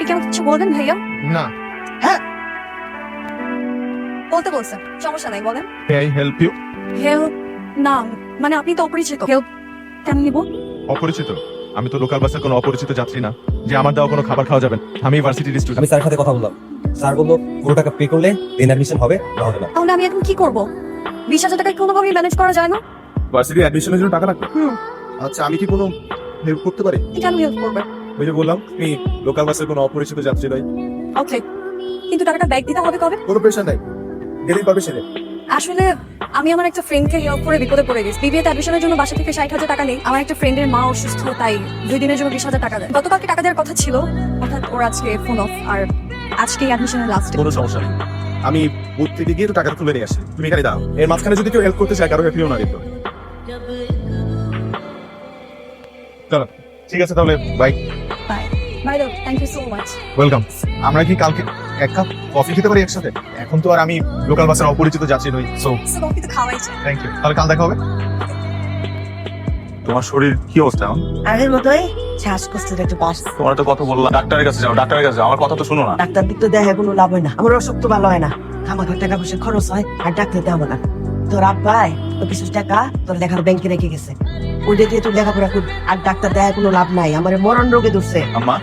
আপনি কি আমাকে কিছু বলবেন ভাইয়া? না। বলতে বলছেন, সমস্যা নাই, বলেন। May I help you? Help না, মানে আপনি তো অপরিচিত, হেল্প কেন নিব? অপরিচিত? আমি তো লোকাল বাসের কোনো অপরিচিত যাত্রী না যে আমার দেওয়া কোনো খাবার খাওয়া যাবে না। আমি ভার্সিটির স্টুডেন্ট। আমি স্যারের সাথে কথা বললাম, স্যার বললো পুরো টাকা পে করলে দেন অ্যাডমিশন হবে, না হবে না। তাহলে আমি এখন কি করব? 20,000 টাকা কোনোভাবেই ম্যানেজ করা যায় না? ভার্সিটির অ্যাডমিশনের জন্য টাকা লাগবে। হুম। আচ্ছা, আমি কি কোনো হেল্প করতে পারি? কি কেন হেল্প করবে? ওই যে বললাম, আমি লোকাল বাসের কোনো অপরিচিত যাত্রী নই। ওকে, কিন্তু টাকাটা ব্যাক দিতে হবে কবে? কোনো প্রেশার নাই, যেদিন পারবে সেদিন। আসলে আমি আমার একটা ফ্রেন্ডকে হেল্প করে বিপদে পড়ে গেছি। বিবিএতে অ্যাডমিশনের জন্য বাসা থেকে 60,000 টাকা নেই। আমার একটা ফ্রেন্ডের মা অসুস্থ, তাই 2 দিনের জন্য 20,000 টাকা দেয়। গতকালকে টাকা দেওয়ার কথা ছিল, অর্থাৎ ওর আজকে ফোন অফ, আর আজকে অ্যাডমিশনের লাস্ট। কোনো সমস্যা নেই, আমি বুথ থেকে গিয়ে তো টাকা তুলে নিয়ে আসি, তুমি এখানে দাও। এর মাঝখানে যদি কেউ হেল্প করতে চায়, কারো হেল্প না কিন্তু। চলো, ঠিক আছে তাহলে, bye. Bye bye, thank you so much. Welcome. আমরা কি কালকে এক কাপ কফি খেতে পারি একসাথে? এখন তো আর আমি লোকাল বাসের অপরিচিত যাত্রী নই, সো কফি তো খাওয়াই যায়। Thank you. তাহলে কাল দেখা হবে। তোমার শরীর কি অবস্থা এখন? আগের মতোই শ্বাসকষ্টের একটু বাস। তোমার তো কথা বললাম ডাক্তারের কাছে যাও, ডাক্তারের কাছে যাও, আমার কথা তো শোনো না। ডাক্তার দিক তো দেখে কোনো লাভ হয় না, আমার অসুখ তো ভালো হয় না, খামাখা টাকা পয়সা খরচ হয়, আর ডাক্তার দেওয়া না। তোর আব্বাই তো কিছু টাকা তোর লেখার ব্যাংকে রেখে গেছে, ওইটা দিয়ে তুই লেখাপড়া করবি, আর ডাক্তার দেয় কোনো লাভ নাই, আমার মরণ রোগে ধরছে। আম্মা,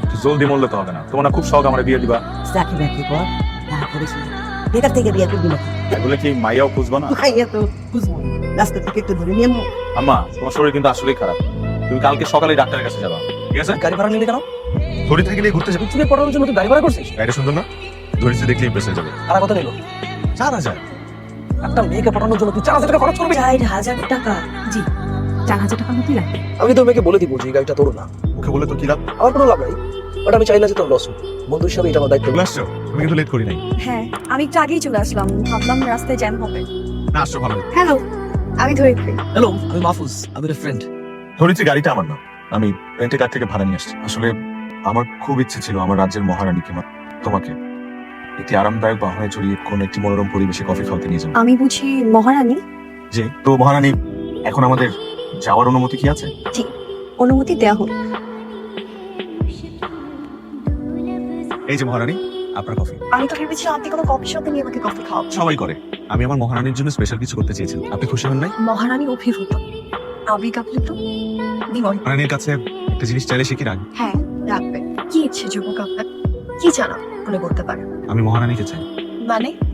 একটু জলদি মরলে তো হবে না, তোমার না খুব শখ আমার বিয়ে দিবা। চাকরি বাকরি কর, তারপরে বেকার থেকে বিয়ে করবি নাকি? এগুলো কি মাইয়াও খুঁজবো না? খাইয়া তো বুঝবো, রাস্তা থেকে একটু ধরে নিয়ে আম্মা, তোমার শরীর কিন্তু আসলেই খারাপ, তুমি কালকে সকালে ডাক্তারের কাছে যাবা, ঠিক আছে? গাড়ি ভাড়া নিলে কেন? ধরে থেকে নিয়ে ঘুরতে যাবে। তুমি পড়ানোর জন্য তুই গাড়ি ভাড়া করছিস? এটা সুন্দর না? ধরেছি দেখলে ইমপ্রেস হয়ে যাবে। আর কথা নিল 4,000। একটা মেয়েকে পড়ানোর জন্য তুই 4,000 টাকা খরচ করবি? 4,000 টাকা? জি, 4,000 টাকা মতোই লাগবে। আমি তো মেয়েকে বলে দিব যে এই গাড়িটা তোর না, ওকে বলে তো কি লাভ? আমার কোনো লাভ নাই, বাট আমি চাই না যে তোর লস হোক। বন্ধু হিসাবে এটা আমার দায়িত্ব। চলে আসছো? তুমি কিন্তু লেট করি নাই। হ্যাঁ, আমি একটু আগেই চলে আসলাম, ভাবলাম রাস্তায় জ্যাম হবে। না, আসছো ভালো। হ্যালো, আমি ধরিত্রী। হ্যালো, আমি মাহফুজ, আমি ফ্রেন্ড। ধরেছি গাড়িটা আমার না, আমি রেন্টে কার থেকে ভাড়া নিয়ে আসছি। আসলে আমার খুব ইচ্ছে ছিল আমার রাজ্যের মহারানীকে, তোমাকে একটি আরামদায়ক বাহনে চড়িয়ে কোন একটি মনোরম পরিবেশে কফি খাওয়াতে নিয়ে যাবো। আমি বুঝি মহারানী? যে তো মহারানী, এখন আমাদের যাওয়ার অনুমতি কি আছে? অনুমতি দেওয়া হোক। এই যে মহারানী, আপনার কফি। আমি তো ভেবেছিলাম আপনি কোনো কফি শপে নিয়ে আমাকে কফি খাওয়াবেন। সবাই করে, আমি আমার মহারানীর জন্য স্পেশাল কিছু করতে চেয়েছিলাম। আপনি খুশি হন নাই? মহারানী অভিভূত, আবেগ আপ্লুত, বিমল। মহারানীর কাছে একটা জিনিস চাইলে সে কি রাখবে? হ্যাঁ, রাখবে। কি ইচ্ছে যুবক আপনার? কি জানা মনে করতে পারে? আমি মহারানীকে চাই।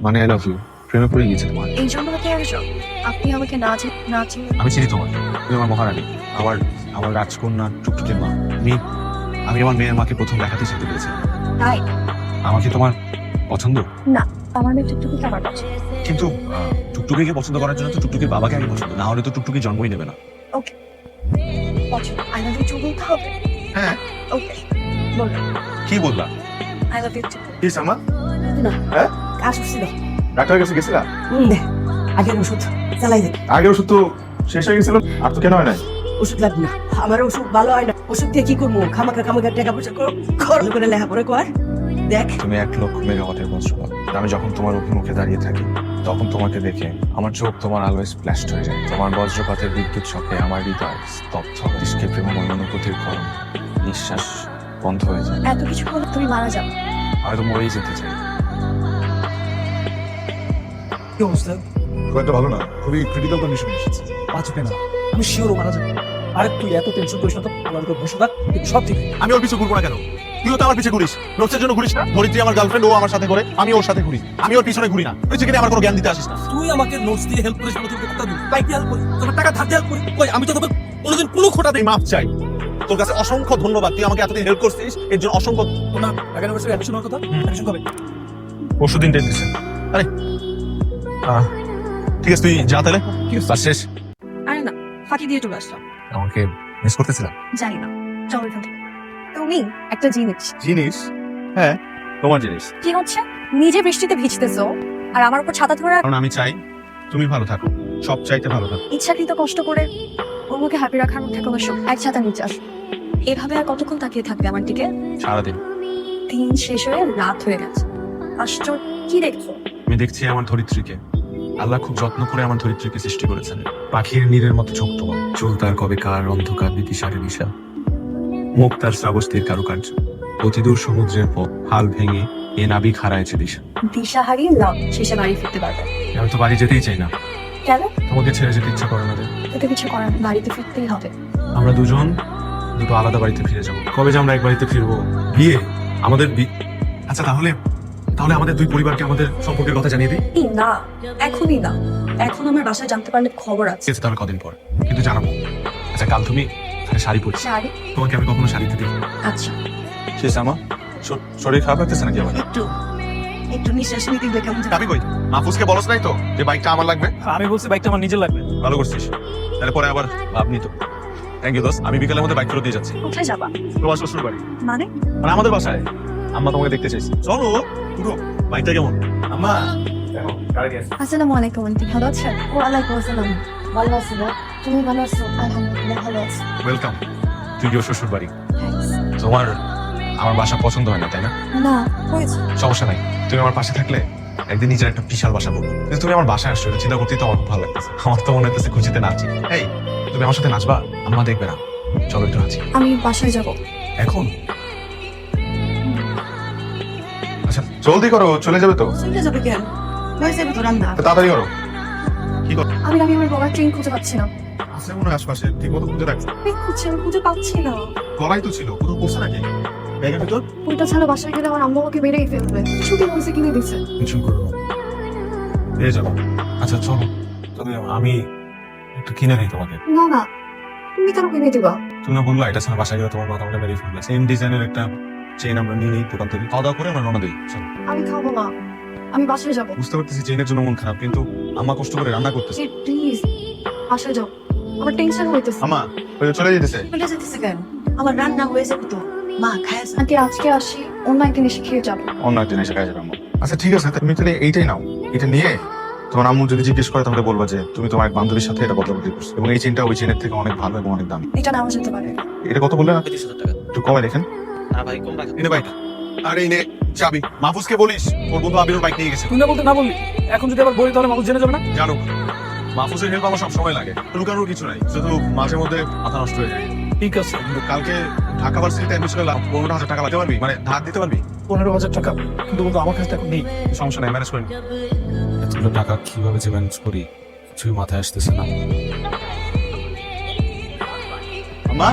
মানে আই লাভ ইউ, প্রেমে পড়ে গিয়েছে তোমার। এই জন্য কি আয়োজন? আপনি আমাকে না চিনে আমি চিনি তোমার, তুমি আমার মহারানী, আমার রাজকন্যা, টুকটুকের মা। আমি আমার মেয়ের মাকে প্রথম দেখাতে শিখতে পেরেছিলাম। তাই? আমাকে তোমার পছন্দ? না, আমার মেয়ে টুকটুকি আমার পছন্দ। কিন্তু টুকটুকিকে পছন্দ করার জন্য তো টুকটুকির বাবাকে আগে পছন্দ, না হলে তো টুকটুকি জন্মই নেবে না। ওকে, পছন্দ। আই লাভ ইউ টু বলতে হবে? হ্যাঁ। ওকে, বললাম। কি বললা? I love you too. কি সামা? না। হ্যাঁ? কাজ উঠছিল। ডাক্তারের কাছে গেছিলা? দে, আগের ওষুধ চালাই দে। আগে ওষুধ তো শেষ হয়ে গেছিল, আর তো কেন হয় নাই? ওষুধ লাগবে না, আমার ওষুধ ভালো হয় না, ওষুধ দিয়ে কি করবো? খামাখা টাকা পয়সা খরচ করে লেখাপড়া কর। দেখ, তুমি 1,00,000 মেগাওয়াটের বজ্রপাত। আমি যখন তোমার অভিমুখে দাঁড়িয়ে থাকি, তখন তোমাকে দেখে আমার চোখ তোমার আলোয় স্প্ল্যাশড হয়ে যায়। তোমার বজ্রপাতের বিদ্যুৎ শকে আমার হৃদয় স্তব্ধ হয়। দেশকে প্রেমময় অনুভূতির গরম নিঃশ্বাস বন্ধ হয়ে যায়। এত কিছু হলে তুমি মারা যাও। হয়তো মরেই যেতে চাই। কি অবস্থা? খুব একটা ভালো না, খুবই ক্রিটিক্যাল কন্ডিশনে এসেছে। বাঁচবে না, আমি শিওর মারা যাবে। আরে তুই এত টেনশন করিস না তো, আমার উপর বসে থাক, কিন্তু সব ঠিক। আমি ওর পিছু ঘুরবো না কেন? তুইও তো আমার পিছু ঘুরিস, রোজের জন্য ঘুরিস না? ধরিত্রী আমার গার্লফ্রেন্ড, ও আমার সাথে করে, আমি ওর সাথে ঘুরি। আমি ওর পিছনে ঘুরি না, তুই সেখানে আমার কোনো জ্ঞান দিতে আসিস না। তুই আমাকে নোটস দিয়ে হেল্প করিস, তোকে কথা দিই, তাই কি হেল্প করি? তোকে টাকা ধার দিয়ে হেল্প করি? কই, আমি তো তোকে কোনোদিন কোনো খোটা আমি মাফ চাই, তোর কাছে অসংখ্য ধন্যবাদ। তুই আমাকে এতদিন হেল্প করছিস, এর জন্য অসংখ্য। না। ঢাকা ইউনিভার্সিটি অ্যাডমিশন হওয়ার কথা, অ্যাডমিশন কবে? পরশুদিন ডেট দিছে। আরে ঠিক আছে, তুই যা তাহলে। কি শেষ? আরে না, ফাঁকি দিয়ে চলে আসলাম। আমাকে মিস করতেছিলাম? জানি না, চলো এখান থেকে। তুমি একটা জিনিস। জিনিস? হ্যাঁ, তোমার জিনিস। কি হচ্ছে? নিজে বৃষ্টিতে ভিজতেছো আর আমার উপর ছাতা ধরে। কারণ আমি চাই তুমি ভালো থাকো, সব চাইতে ভালো থাকো। ইচ্ছাকৃত কষ্ট করে ওর মুখে হ্যাপি রাখার মধ্যে কোনো সুখ। এক ছাতা নিচে আসো। এভাবে আর কতক্ষণ তাকিয়ে থাকবে আমার দিকে? সারাদিন। দিন শেষ হয়ে রাত হয়ে গেছে। আশ্চর্য, কি দেখছো? আমি দেখছি আমার ধরিত্রীকে। আল্লাহ খুব যত্ন করে আমার ধরিত্রীকে সৃষ্টি করেছেন। পাখির নীড়ের মতো চোখ তোমার, চুল তার কবে কার অন্ধকার বিদিশারে দিশা, মুখ তার শ্রাবস্তির কারুকার্য। অতিদূর সমুদ্রের পথ হাল ভেঙে এ নাবিক হারাইছে দিশা। দিশা হারিয়ে লাভ শেষে বাড়ি ফিরতে পারবে। আমি তো বাড়ি যেতেই চাই না, কেন? তোমাকে ছেড়ে যেতে ইচ্ছা করে না যে। এতে কিছু করার নেই, বাড়িতে ফিরতেই হবে। আমরা দুজন দুটো আলাদা বাড়িতে ফিরে যাবো। কবে যে আমরা এক বাড়িতে ফিরবো? বিয়ে আমাদের আচ্ছা তাহলে তাহলে আমাদের দুই পরিবারকে আমাদের সম্পর্কের কথা জানিয়ে দিই। এই না, এখনই না। এখন আমার বাসায় জানতে পারলে খবর আছে। ঠিক আছে, তাহলে কদিন পর কিন্তু জানাবো। আচ্ছা কাল তুমি শাড়ি পরছি, শাড়ি? তোমাকে আমি কখনো শাড়িতে দিই। আচ্ছা। শেষ আমা শরীর খারাপ লাগতেছে নাকি আমার? একটু একটু নিঃশ্বাস নিতে দিবে কেমন আমি কই মাহফুজকে বলছ নাই তো যে বাইকটা আমার লাগবে? আমি বলছি বাইকটা আমার নিজের লাগবে। ভালো করছিস, তাহলে পরে আবার আপনি তো থ্যাংক ইউ দোস্ত। আমি বিকেলের মধ্যে বাইক ফেরত দিয়ে যাচ্ছি। কোথায় যাবা? তোমার শ্বশুর বাড়ি, মানে? মানে আমাদের বাসায়। আম্মা তোমাকে দেখতে চাইছি, চলো। পুরো বাইকটা কেমন আম্মা? আসসালামু আলাইকুম আন্টি, ভালো আছেন? ওয়ালাইকুম আসসালাম। ভালো আছি গো। তুমি ভালো আছো? আলহামদুলিল্লাহ ভালো আছি। ওয়েলকাম টু ইউর শ্বশুর বাড়ি। তোমার আমার বাসা পছন্দ হয় না তাই না? না, হয়েছে। সমস্যা নাই, তুমি আমার পাশে থাকলে একদিন নিজের একটা বিশাল বাসা করবো। কিন্তু তুমি আমার বাসায় আসছো, এটা চিন্তা করতেই তো আমার খুব ভালো লাগতেছে। আমার তো মনে হচ্ছে খুশিতে নাচি। এই তুমি আমার সাথে নাচবা? আম্মা দেখবে না, চলো একটু নাচি। আমি বাসায় যাব। এখন? আচ্ছা জলদি করো, চলে যাবে তো। চলে যাবে কেন? হয়ে যাবে তো রান্না। তাড়াতাড়ি করো। কি করো? আমি আমার বাবার ট্রেন খুঁজে পাচ্ছি না। আছে মনে হয় আশপাশে, ঠিক মতো খুঁজে রাখছো? আমি খুঁজছি, আমি খুঁজে পাচ্ছি না। গলাই তো ছিল, কোথাও পড়ছে নাকি ব্যাগের ভিতর? ওইটা ছাড়া বাসায় গেলে আমার আম্মু আমাকে বেড়েই ফেলবে। কিছুদিন হয়েছে কিনে দিছে। টেনশন করো না, পেয়ে যাবো। আচ্ছা চলো, তবে আমি একটু কিনে দিই তোমাকে। না না, তুমি কেন কিনে দিবা? তুমি না বললা এটা ছাড়া বাসায় গেলে তোমার মা তোমাকে মেরে ফেলবে। সেম ডিজাইনের একটা চেইন আমরা নিয়ে নিই দোকান থেকে, খাওয়া দাওয়া করে আমরা রওনা দিই। চলো। আমি খাবো না, আমি বাসায় যাব। বুঝতে পারতেছি চেইনের জন্য মন খারাপ, কিন্তু আম্মা কষ্ট করে রান্না করতেছে। প্লিজ বাসায় যাও, আমার টেনশন হইতেছে। আম্মা ওই যে চলে যেতেছে। চলে যেতেছে কেন? আমার রান্না হয়ে যাবে তো। মা খায় আন্টি আজকে আসি, অন্য একদিন এসে খেয়ে যাবো। অন্য একদিন এসে কাজে আম্মা। আচ্ছা ঠিক আছে, তুমি তাহলে এইটাই নাও। এটা নিয়ে তোমার আম্মু যদি জিজ্ঞেস করে তাহলে বলবা যে তুমি তোমার এক বান্ধবীর সাথে এটা বদলাবদলি করছো, এবং এই চেনটা ওই চেনের থেকে অনেক ভালো এবং অনেক দামি। এটা নেওয়া যেতে পারে। এটা কত বললেন? 30,000 টাকা। একটু কমে দেখেন। না ভাই কম রাখ। এনে বাইক, আরে এনে চাবি। মাহফুজকে বলিস ওর বন্ধু আবির বাইক নিয়ে গেছে। তুই না বলতে না বললি, এখন যদি আবার বলি তাহলে মানুষ জেনে যাবে না। জানো মাহফুজের হেল্প আমার সব সময় লাগে, লুকানোর কিছু নাই, শুধু মাঝে মধ্যে মাথা নষ্ট হয়ে যায়। ঠিক আছে, কিন্তু কালকে ঢাকা ভার্সিটিতে অ্যাডমিশনে 15,000 টাকা লাগতে পারবি, মানে ধার দিতে পারবি? 15,000 টাকা, কিন্তু বলতো আমার কাছে এখন নেই। সমস্যা নাই, ম্যানেজ করে এতগুলো টাকা কিভাবে যে ম্যানেজ করি কিছুই মাথায় আসতেছে না। আম্মা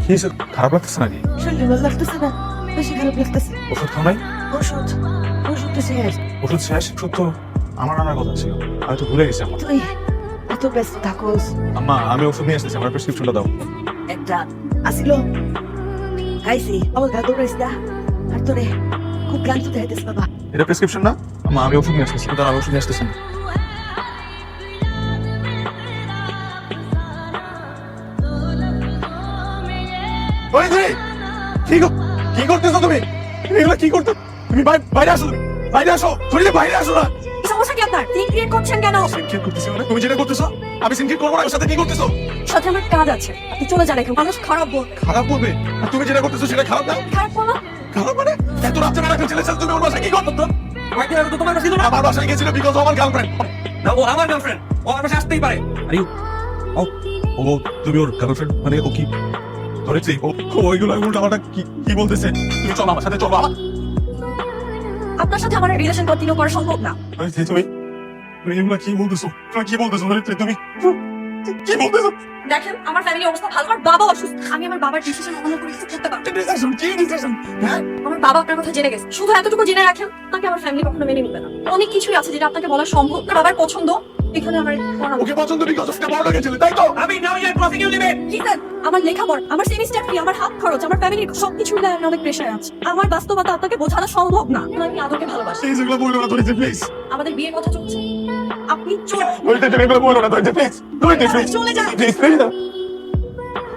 কি হয়েছে? খারাপ লাগতেছে নাকি? শরীর ভালো লাগতেছে না, বেশি খারাপ লাগতেছে। ওষুধ খাও নাই? ওষুধ ওষুধ তো শেষ। ওষুধ শেষ? ওষুধ তো আমার আনার কথা ছিল, আমি তো ভুলে গেছি। আমার তুই এত ব্যস্ত থাকোস। আম্মা আমি ওষুধ নিয়ে আসতেছি, আমার প্রেসক্রিপশনটা দাও। একটা আসিল খাইছি, আমার গা দৌড়াইস না। আর তোরে খুব ক্লান্ত দেখাইতেছ বাবা। এটা প্রেসক্রিপশন না? আম্মা আমি ওষুধ নিয়ে আসতেছি, তারা আমি ওষুধ নিয়ে আসতেছি। ওই যে, কি করতেছো তুমি? এগুলো কি করতে? তুমি বাইরে আসো, তুমি বাইরে আসো, তুমি বাইরে আসো না। সমস্যা কি আপনার? সিন ক্রিয়েট করছেন কেন? সিনক্রিয়েট করতেছি মানে? তুমি যেটা করতেছো আমি সিনক্রিয়েট করবো না, ওর সাথে কি করতেছো? সাথে আমার কাজ আছে, আপনি চলে যান এখন। মানুষ খারাপ বল। খারাপ বলবে? আর তুমি যেটা করতেছো সেটা খারাপ না? খারাপ বলো? খারাপ মানে? এত রাত্রে একটা ছেলের সাথে তুমি ওর বাসায় কি করতো? বাইকে তো তোমার কাছে ছিল না। আমার বাসায় গেছিল বিকজ আমার গার্লফ্রেন্ড। না, ও আমার গার্লফ্রেন্ড, ও আমার কাছে আসতেই পারে। আরে ও তুমি ওর গার্লফ্রেন্ড মানে? ও কি ধরেছি? ও ওইগুলো উল্টাপাল্টা কি বলতেছে? তুমি চলো আমার সাথে, চলো। আপনার সাথে আমার রিলেশন কন্টিনিউ করা সম্ভব না। তুমি এগুলো কি বলতেছো? তুমি কি বলতেছো? তুমি কি বলতেছো? দেখেন আমার ফ্যামিলির অবস্থা ভালো, আমার বাবা অসুস্থ। আমি আমার বাবার ডিসিশন অমান্য করে কিছু করতে পারবো না। কি ডিসিশন? হ্যাঁ আমার বাবা আপনার কথা জেনে গেছে, শুধু এতটুকু জেনে রাখেন, আপনাকে আমার ফ্যামিলি কখনো মেনে নিবে না। অনেক কিছুই আছে যেটা আপনাকে বলা সম্ভব। আপনার বাবার পছন্দ এখানে আমার পড়াবো। ওকে পছন্দ বিকজ অফ বড় গেছিল, তাই তো? আমি নাও ইয়ার প্রসিকিউটিভ। কি স্যার, আমার লেখাপড়া, আমার সেমিস্টার ফি, আমার হাত খরচ, আমার ফ্যামিলির সবকিছু মিলে আমি অনেক প্রেশার আছে। আমার বাস্তবতা আপনাকে বোঝানো সম্ভব না। আমি আদৌকে ভালোবাসি। প্লিজ এগুলো বলো না, ধরেছি প্লিজ। আমাদের বিয়ের কথা চলছে, আপনি চলে ধরেছি তুমি এগুলো বলো না, ধরেছি প্লিজ। ধরেছি প্লিজ। চলে যান। Please please.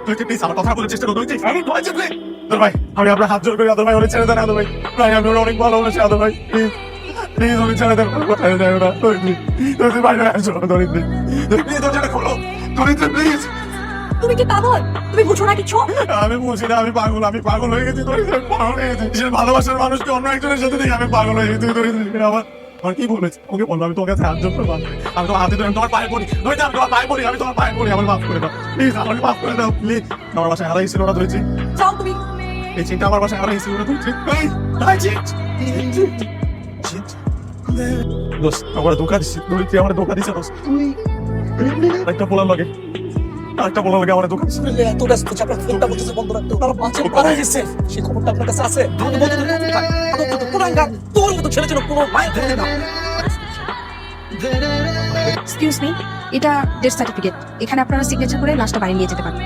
ধরেছি প্লিজ, আমার কথা বলার চেষ্টা করো। ধরেছি আমি ধরেছি প্লিজ। আদর ভাই, আমি আপনার হাত জোর করি। আদর ভাই ওরে ছেড়ে দেন। আদর ভাই, ভাই আমি ওরে অনেক ভালোবাসি। আদর ভাই প্লিজ প্লিজ ওরে ছেড়ে দেন। কোথায় যাই ওরা? ধরেছি বাইরে আসো। ধরেছি প্লিজ, দরজাটা খোলো। ধরেছি প্লিজ। তুমি কি পাগল? তুমি বুঝো না কিছু? আমি বুঝি না, আমি পাগল হয়ে গেছি। ধরেছি আমি পাগল হয়ে গেছি। নিজের ভালোবাসার মানুষকে অন্য একজনের সাথে দেখে আমি পাগল হয়ে গেছি। ধরেছি আমার কি বলেছে? ওকে বলবো আমি তোমার কাছে হাত জোর করবো। আমি তোমার হাতে ধরে আমি তোমার পায়ে পড়ি। ধরেছি আমি তোমার পায়ে পড়ি, আমি তোমার পায়ে পড়ি। আমার মাফ করে দাও প্লিজ, আমাকে মাফ করে দাও প্লিজ। আমার বাসায় হারাইছিল ওরা। ধরেছি যাও তুমি। এই চিন্তা আমার বাসায় আরো এসে দোস্ত আমার ধোকা দিচ্ছি তুই আমার ধোকা দিচ্ছে দোস্ত একটা বলার লাগে আমার দোকান এত ব্যস্ত যে আপনার ফোনটা বলতেছে বন্ধ রাখতে তারা বাঁচে মারা গেছে সেই খবরটা আপনার কাছে আছে আমাকে বলতে তোর মতো ছেলে যেন কোনো মায়ের ধরে না এক্সকিউজ মি, এটা ডেথ সার্টিফিকেট। এখানে আপনারা সিগনেচার করে লাশটা বাড়ি নিয়ে যেতে পারেন।